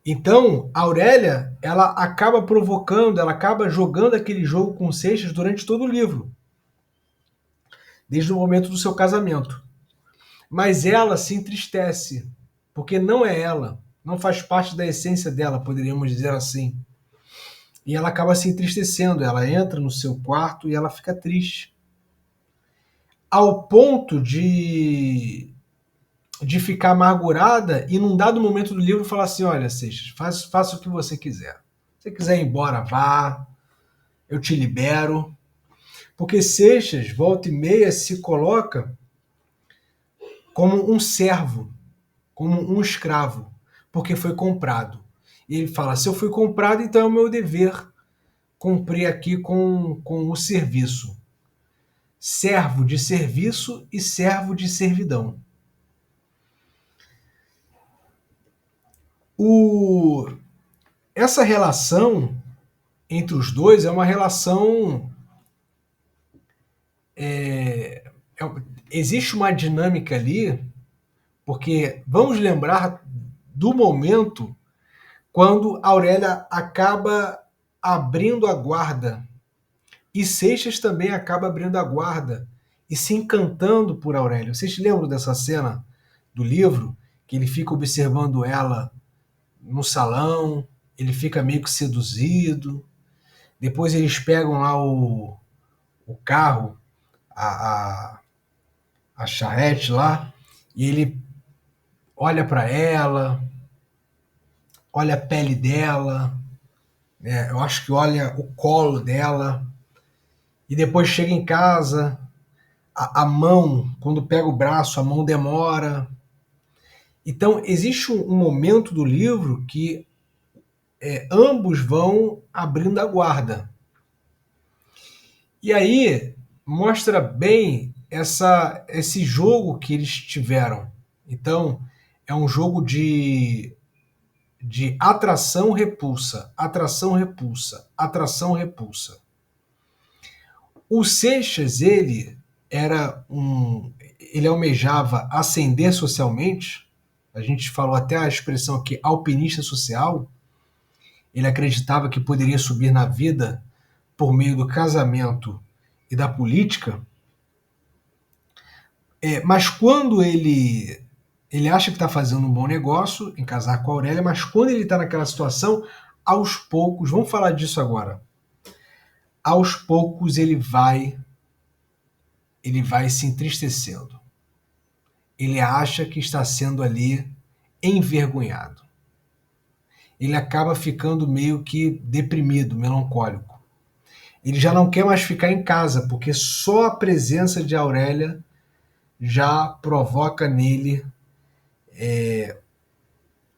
Então, a Aurélia, ela acaba provocando, ela acaba jogando aquele jogo com o Seixas durante todo o livro, desde o momento do seu casamento. Mas ela se entristece, porque não é ela, não faz parte da essência dela, poderíamos dizer assim. E ela acaba se entristecendo, ela entra no seu quarto e ela fica triste. Ao ponto de ficar amargurada e num dado momento do livro falar assim, olha, Seixas, faça o que você quiser. Se você quiser ir embora, vá, eu te libero. Porque Seixas, volta e meia, se coloca como um servo, como um escravo, porque foi comprado. E ele fala, se eu fui comprado, então é o meu dever cumprir aqui com o serviço. Servo de serviço e servo de servidão. Essa relação entre os dois é uma relação... existe uma dinâmica ali, porque vamos lembrar do momento quando Aurélia acaba abrindo a guarda e Seixas também acaba abrindo a guarda e se encantando por Aurélia. Vocês lembram dessa cena do livro? Que ele fica observando ela no salão, ele fica meio que seduzido. Depois eles pegam lá o carro, a charrete lá, e ele olha para ela, olha a pele dela, né? Eu acho que olha o colo dela, e depois chega em casa, a mão, quando pega o braço, a mão demora. Então, existe um momento do livro que ambos vão abrindo a guarda. E aí mostra bem esse jogo que eles tiveram. Então, é um jogo de atração-repulsa, atração-repulsa, atração-repulsa. O Seixas, ele almejava ascender socialmente. A gente falou até a expressão aqui, alpinista social. Ele acreditava que poderia subir na vida por meio do casamento e da política. Mas quando ele acha que está fazendo um bom negócio em casar com a Aurélia, mas quando ele está naquela situação, aos poucos, vamos falar disso agora, aos poucos ele vai se entristecendo. Ele acha que está sendo ali envergonhado. Ele acaba ficando meio que deprimido, melancólico. Ele já não quer mais ficar em casa, porque só a presença de Aurélia já provoca nele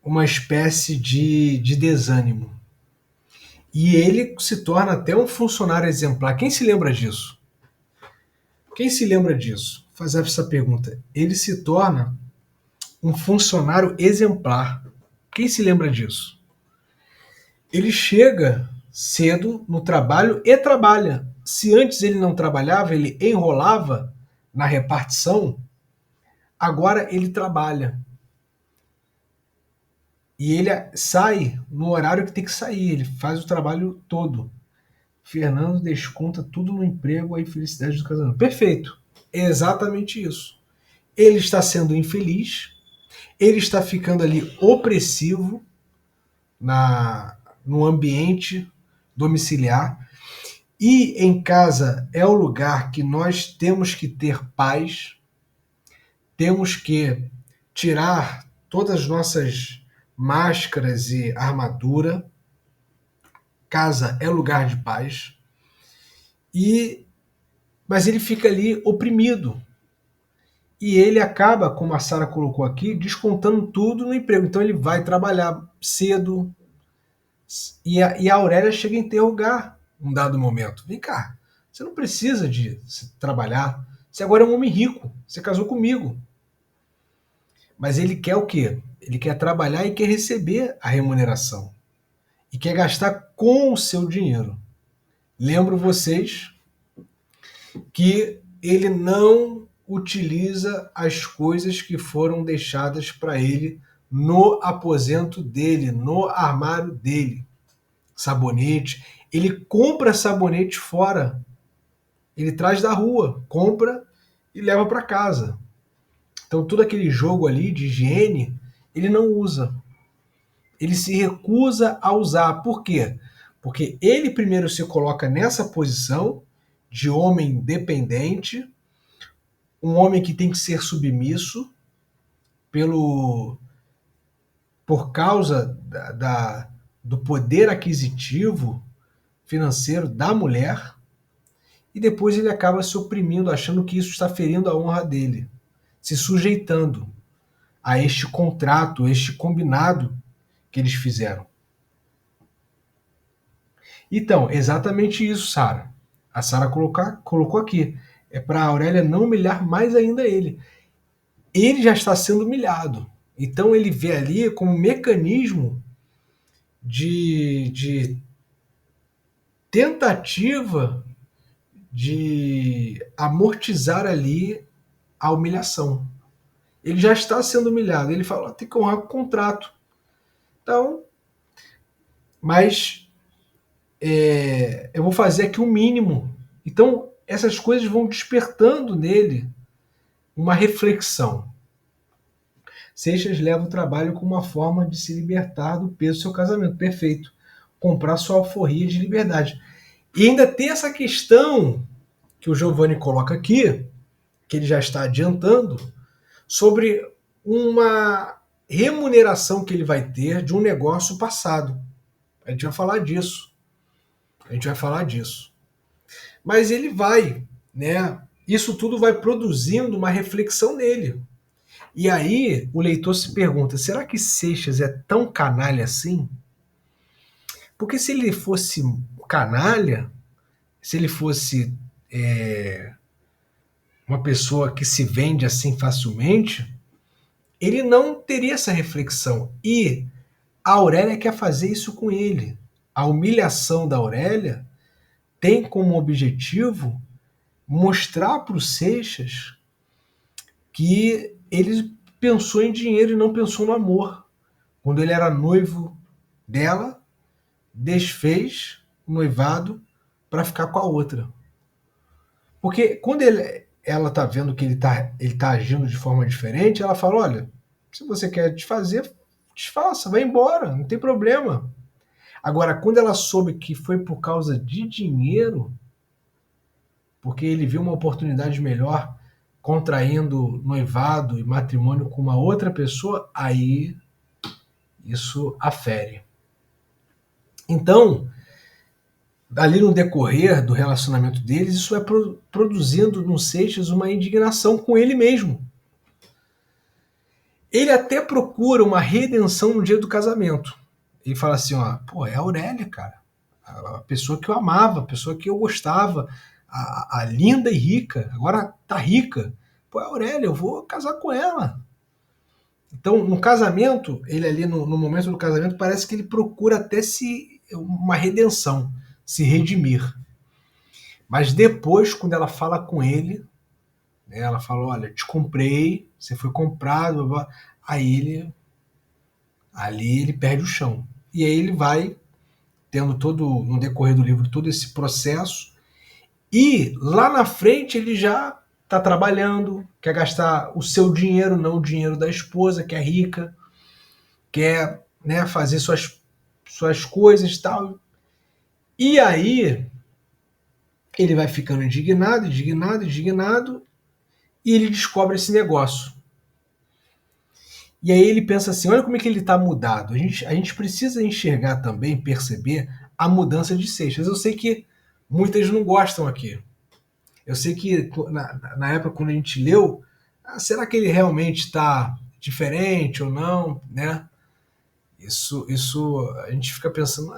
uma espécie de desânimo. E ele se torna até um funcionário exemplar. Quem se lembra disso? Quem se lembra disso? Vou fazer essa pergunta. Ele se torna um funcionário exemplar. Quem se lembra disso? Ele chega cedo no trabalho e trabalha. Se antes ele não trabalhava, ele enrolava na repartição, agora ele trabalha. E ele sai no horário que tem que sair, ele faz o trabalho todo. Fernando desconta tudo no emprego, a infelicidade do casamento. Perfeito. É exatamente isso. Ele está sendo infeliz, ele está ficando ali opressivo no ambiente domiciliar. E em casa é o lugar que nós temos que ter paz, temos que tirar todas as nossas máscaras e armadura. Casa é lugar de paz. Mas ele fica ali oprimido. E ele acaba, como a Sara colocou aqui, descontando tudo no emprego. Então ele vai trabalhar cedo. E a Aurélia chega a interrogar um dado momento. Vem cá, você não precisa de trabalhar. Você agora é um homem rico. Você casou comigo. Mas ele quer o quê? Ele quer trabalhar e quer receber a remuneração. E quer gastar com o seu dinheiro. Lembro vocês que ele não utiliza as coisas que foram deixadas para ele no aposento dele, no armário dele. Sabonete. Ele compra sabonete fora. Ele traz da rua, compra e leva para casa. Então, todo aquele jogo ali de higiene, ele não usa. Ele se recusa a usar. Por quê? Porque ele primeiro se coloca nessa posição de homem dependente, um homem que tem que ser submisso por causa do poder aquisitivo financeiro da mulher, e depois ele acaba se oprimindo, achando que isso está ferindo a honra dele, se sujeitando a este contrato, este combinado que eles fizeram. Então, exatamente isso, Sara. A Sara colocou aqui. É para a Aurélia não humilhar mais ainda ele. Ele já está sendo humilhado. Então ele vê ali como um mecanismo de tentativa de amortizar ali a humilhação. Ele já está sendo humilhado. Ele fala, tem que honrar o contrato. Então, mas eu vou fazer aqui o mínimo. Então, essas coisas vão despertando nele uma reflexão. Seixas leva o trabalho como uma forma de se libertar do peso do seu casamento. Perfeito. Comprar sua alforria de liberdade. E ainda tem essa questão que o Giovanni coloca aqui, que ele já está adiantando, sobre uma remuneração que ele vai ter de um negócio passado. A gente vai falar disso. Mas ele vai, né? Isso tudo vai produzindo uma reflexão nele. E aí o leitor se pergunta: será que Seixas é tão canalha assim? Porque se ele fosse canalha, se ele fosse uma pessoa que se vende assim facilmente, ele não teria essa reflexão. E a Aurélia quer fazer isso com ele. A humilhação da Aurélia tem como objetivo mostrar para o Seixas que ele pensou em dinheiro e não pensou no amor. Quando ele era noivo dela, desfez o noivado para ficar com a outra. Porque quando ela está vendo que ele tá agindo de forma diferente, ela fala, olha, se você quer desfazer, desfaça, vai embora, não tem problema. Agora, quando ela soube que foi por causa de dinheiro, porque ele viu uma oportunidade melhor contraindo noivado e matrimônio com uma outra pessoa, aí isso afere. Então, ali no decorrer do relacionamento deles, isso vai produzindo no Seixas uma indignação com ele mesmo. Ele até procura uma redenção no dia do casamento. Ele fala assim, ó, pô, é a Aurélia, cara. A pessoa que eu amava, a pessoa que eu gostava, a linda e rica, agora tá rica. Pô, é a Aurélia, eu vou casar com ela. Então, no casamento, ele ali no momento do casamento, parece que ele procura até uma redenção, se redimir. Mas depois, quando ela fala com ele, né, ela fala, olha, te comprei, você foi comprado, blá, blá. Aí ele Ali ele perde o chão. E aí ele vai tendo todo, no decorrer do livro, todo esse processo. E lá na frente ele já está trabalhando, quer gastar o seu dinheiro, não o dinheiro da esposa, que é rica, quer, né, fazer suas coisas e tal. E aí ele vai ficando indignado, e ele descobre esse negócio. E aí ele pensa assim, olha como é que ele está mudado. A gente precisa enxergar também, perceber a mudança de Seixas. Eu sei que muitas não gostam aqui. Eu sei que na época quando a gente leu, será que ele realmente está diferente ou não, né? Isso a gente fica pensando,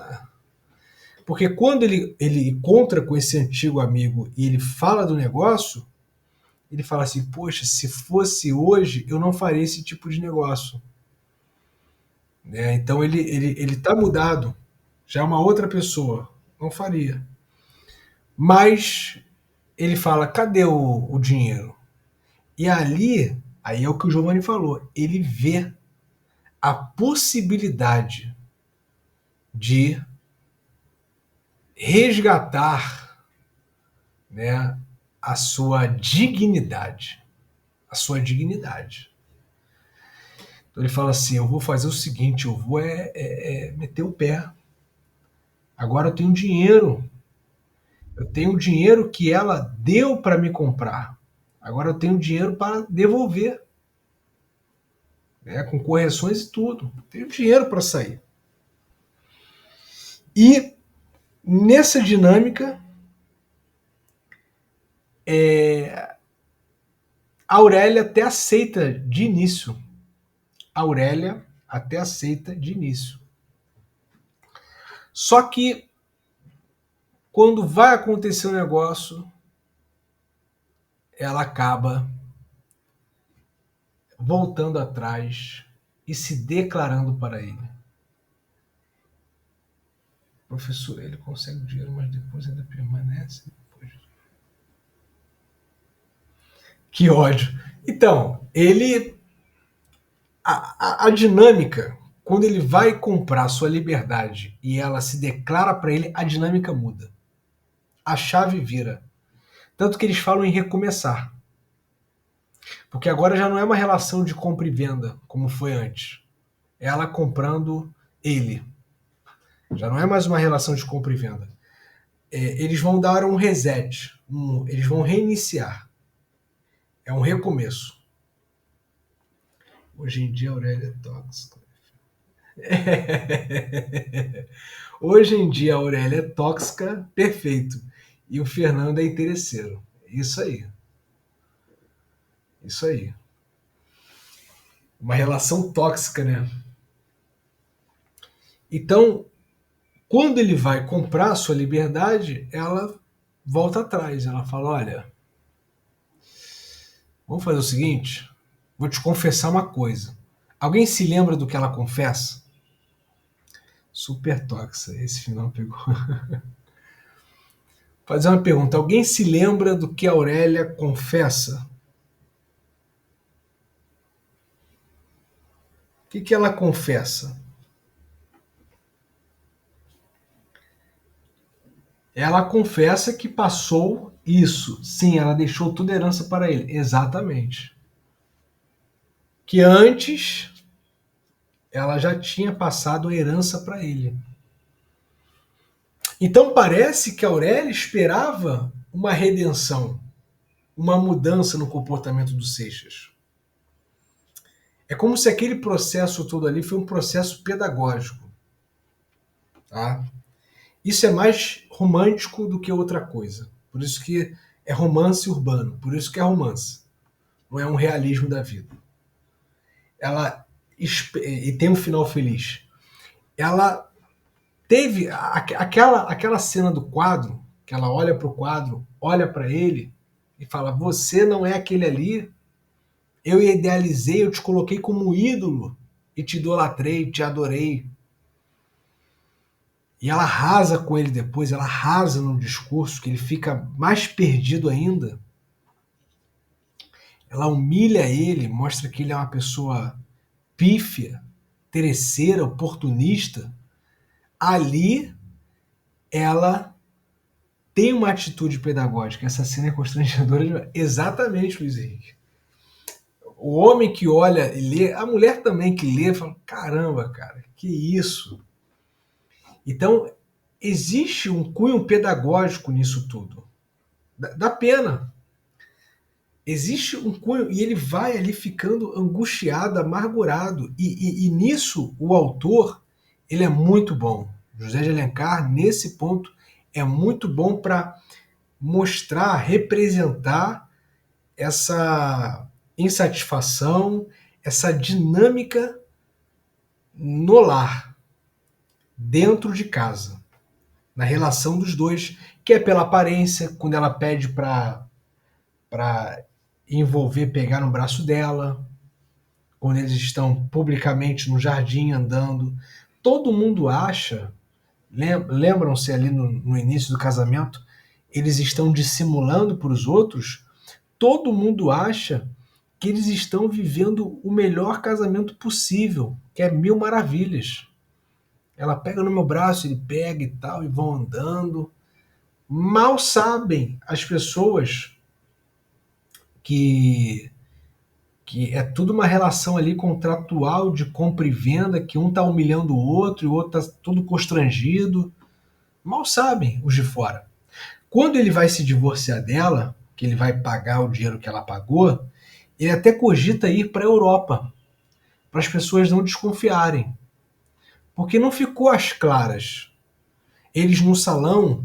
porque quando ele encontra com esse antigo amigo e ele fala do negócio, ele fala assim, poxa, se fosse hoje, eu não faria esse tipo de negócio. Né? Então ele tá mudado, já é uma outra pessoa, não faria. Mas ele fala, cadê o dinheiro? E ali, aí é o que o Giovanni falou, ele vê a possibilidade de resgatar, né, a sua dignidade. A sua dignidade. Então ele fala assim, eu vou fazer o seguinte, eu vou meter o pé. Agora eu tenho dinheiro. Eu tenho dinheiro que ela deu para me comprar. Agora eu tenho dinheiro para devolver. Né, com correções e tudo. Tenho dinheiro para sair. E nessa dinâmica, a Aurélia até aceita de início. A Aurélia até aceita de início. Só que quando vai acontecer o negócio, ela acaba voltando atrás e se declarando para ele. Professor, ele consegue o dinheiro, mas depois ainda permanece. Que ódio. Então, ele. A dinâmica, quando ele vai comprar sua liberdade e ela se declara para ele, a dinâmica muda. A chave vira. Tanto que eles falam em recomeçar. Porque agora já não é uma relação de compra e venda, como foi antes. É ela comprando ele. Já não é mais uma relação de compra e venda. Eles vão dar um reset. Eles vão reiniciar. É um recomeço. Hoje em dia a Aurélia é tóxica. Hoje em dia a Aurélia é tóxica, perfeito. E o Fernando é interesseiro. Isso aí. Isso aí. Uma relação tóxica, né? Então, quando ele vai comprar a sua liberdade, ela volta atrás. Ela fala, olha, vamos fazer o seguinte, vou te confessar uma coisa. Alguém se lembra do que ela confessa? Super tóxica, esse final pegou. Fazer uma pergunta, alguém se lembra do que a Aurélia confessa? O que ela confessa? Ela confessa que passou isso. Sim, ela deixou toda a herança para ele. Exatamente. Que antes ela já tinha passado a herança para ele. Então parece que a Aurélia esperava uma redenção, uma mudança no comportamento do Seixas. É como se aquele processo todo ali foi um processo pedagógico. Tá? Isso é mais romântico do que outra coisa. Por isso que é romance urbano. Por isso que é romance. Não é um realismo da vida. Ela e tem um final feliz. Ela teve aquela cena do quadro, que ela olha para o quadro, olha para ele e fala: você não é aquele ali. Eu idealizei, eu te coloquei como ídolo e te idolatrei, te adorei. E ela arrasa com ele depois, ela arrasa no discurso, que ele fica mais perdido ainda. Ela humilha ele, mostra que ele é uma pessoa pífia, interesseira, oportunista, ali ela tem uma atitude pedagógica. Essa cena é constrangedora. Exatamente, Luiz Henrique. O homem que olha e lê, a mulher também que lê, fala: caramba, cara, que isso? Então, existe um cunho pedagógico nisso tudo. Dá pena. Existe um cunho, e ele vai ali ficando angustiado, amargurado. E nisso, o autor, ele é muito bom. José de Alencar, nesse ponto, é muito bom para mostrar, representar essa insatisfação, essa dinâmica no lar, dentro de casa, na relação dos dois, que é pela aparência, quando ela pede para envolver, pegar no braço dela, quando eles estão publicamente no jardim andando. Todo mundo acha, lembram-se ali no início do casamento, eles estão dissimulando para os outros, todo mundo acha que eles estão vivendo o melhor casamento possível, que é mil maravilhas. Ela pega no meu braço, ele pega e tal, e vão andando. Mal sabem as pessoas que que é tudo uma relação ali contratual de compra e venda, que um está humilhando o outro e o outro está todo constrangido. Mal sabem os de fora. Quando ele vai se divorciar dela, que ele vai pagar o dinheiro que ela pagou, ele até cogita ir para a Europa, para as pessoas não desconfiarem. Porque não ficou às claras. Eles no salão,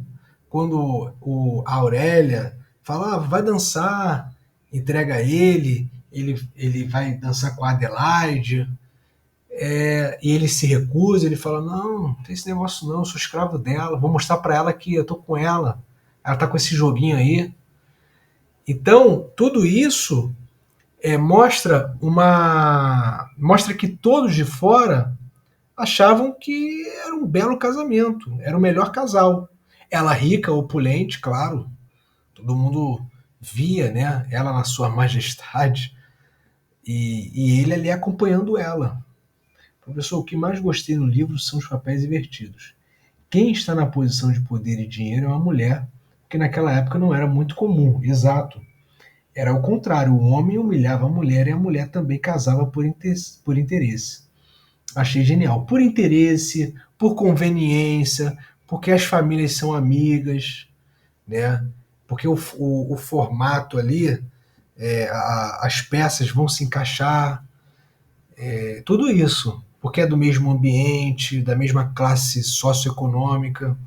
quando a Aurélia fala: vai dançar, entrega ele vai dançar com a Adelaide, e ele se recusa, ele fala: não, não tem esse negócio não, eu sou escravo dela, vou mostrar para ela que eu tô com ela tá com esse joguinho aí. Então, tudo isso mostra que todos de fora achavam que era um belo casamento, era o melhor casal. Ela rica, opulente, claro, todo mundo via, né, ela na sua majestade, e ele ali acompanhando ela. Professor, o que mais gostei no livro são os papéis invertidos. Quem está na posição de poder e dinheiro é uma mulher, que naquela época não era muito comum, exato. Era o contrário, o homem humilhava a mulher e a mulher também casava por interesse. Achei genial. Por interesse, por conveniência, porque as famílias são amigas, né? Porque o formato ali, as peças vão se encaixar, tudo isso. Porque é do mesmo ambiente, da mesma classe socioeconômica.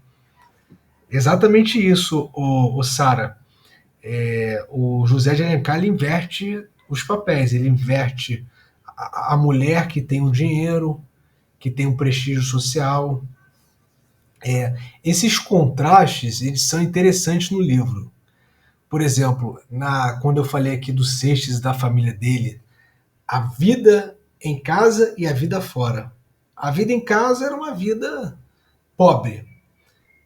Exatamente isso, o Sara. O José de Alencar ele inverte os papéis, ele inverte a mulher que tem o dinheiro, que tem um prestígio social. Esses contrastes eles são interessantes no livro. Por exemplo, quando eu falei aqui do Seixas e da família dele, a vida em casa e a vida fora. A vida em casa era uma vida pobre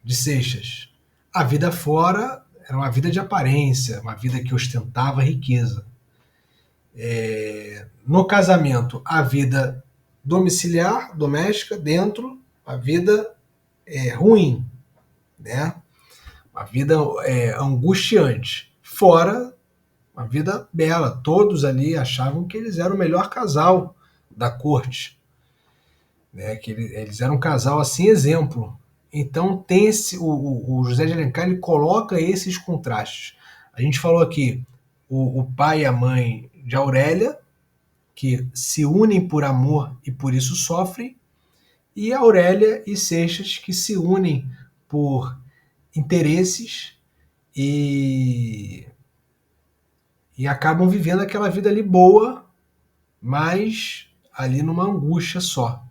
de Seixas. A vida fora era uma vida de aparência, uma vida que ostentava riqueza. No casamento, a vida domiciliar, doméstica, dentro, a vida ruim, né? Uma vida angustiante. Fora, uma vida bela. Todos ali achavam que eles eram o melhor casal da corte, né? Que eles eram um casal assim, exemplo. Então tem o José de Alencar ele coloca esses contrastes. A gente falou aqui o pai e a mãe de Aurélia, que se unem por amor e por isso sofrem, e Aurélia e Seixas, que se unem por interesses e, e acabam vivendo aquela vida ali boa, mas ali numa angústia só.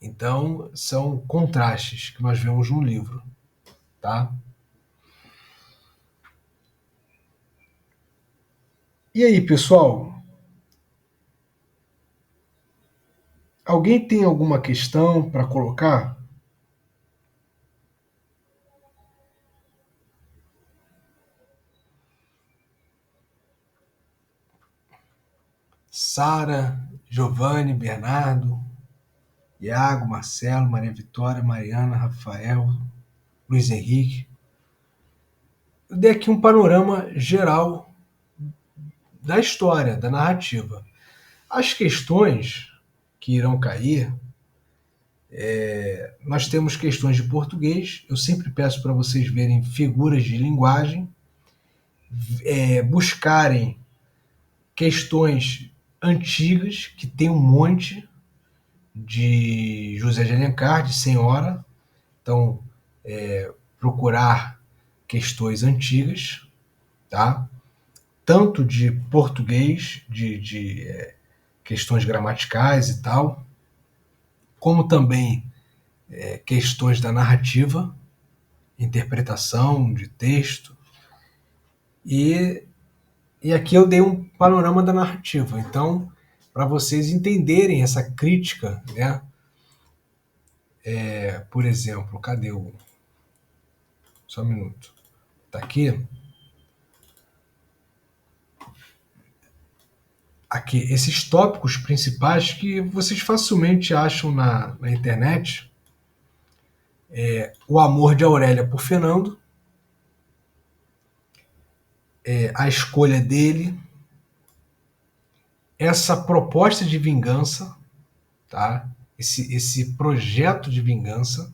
Então, são contrastes que nós vemos no livro, tá? E aí, pessoal? Alguém tem alguma questão para colocar? Sara, Giovanni, Bernardo? Iago, Marcelo, Maria Vitória, Mariana, Rafael, Luiz Henrique. Eu dei aqui um panorama geral da história, da narrativa. As questões que irão cair, nós temos questões de português. Eu sempre peço para vocês verem figuras de linguagem, buscarem questões antigas, que tem um monte, de José de Alencar, de Senhora. Então, procurar questões antigas, tá? Tanto de português, de questões gramaticais e tal, como também questões da narrativa, interpretação de texto. E aqui eu dei um panorama da narrativa. Então, para vocês entenderem essa crítica, né? Por exemplo, cadê o... Só um minuto. Tá aqui. Aqui, esses tópicos principais que vocês facilmente acham na internet. O amor de Aurélia por Fernando, a escolha dele, essa proposta de vingança, tá? Esse projeto de vingança,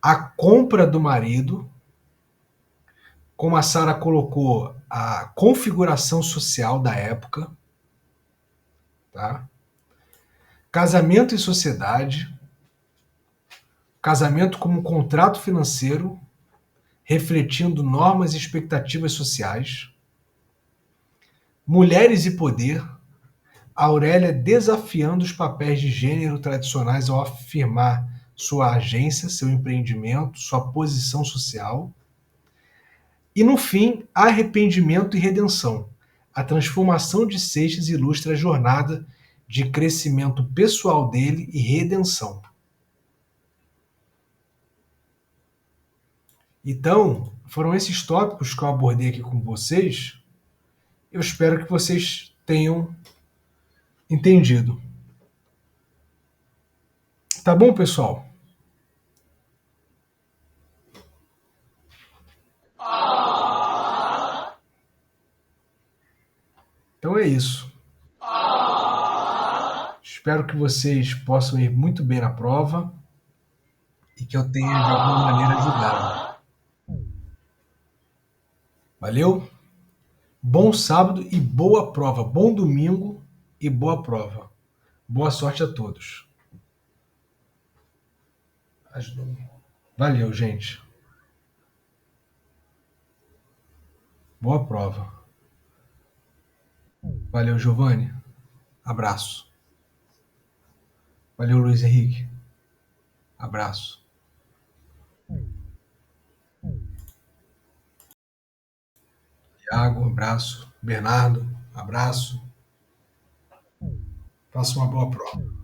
a compra do marido, como a Sara colocou, a configuração social da época, tá? Casamento e sociedade, casamento como contrato financeiro, refletindo normas e expectativas sociais, mulheres e poder, Aurélia desafiando os papéis de gênero tradicionais ao afirmar sua agência, seu empreendimento, sua posição social. E, no fim, arrependimento e redenção. A transformação de Seixas ilustra a jornada de crescimento pessoal dele e redenção. Então, foram esses tópicos que eu abordei aqui com vocês. Eu espero que vocês tenham entendido. Tá bom, pessoal? Então é isso. Espero que vocês possam ir muito bem na prova e que eu tenha de alguma maneira ajudado. Valeu? Bom sábado e boa prova. Bom domingo e boa prova. Boa sorte a todos. Valeu, gente. Boa prova. Valeu, Giovanni. Abraço. Valeu, Luiz Henrique. Abraço. Thiago, abraço. Bernardo, abraço. Faça uma boa prova.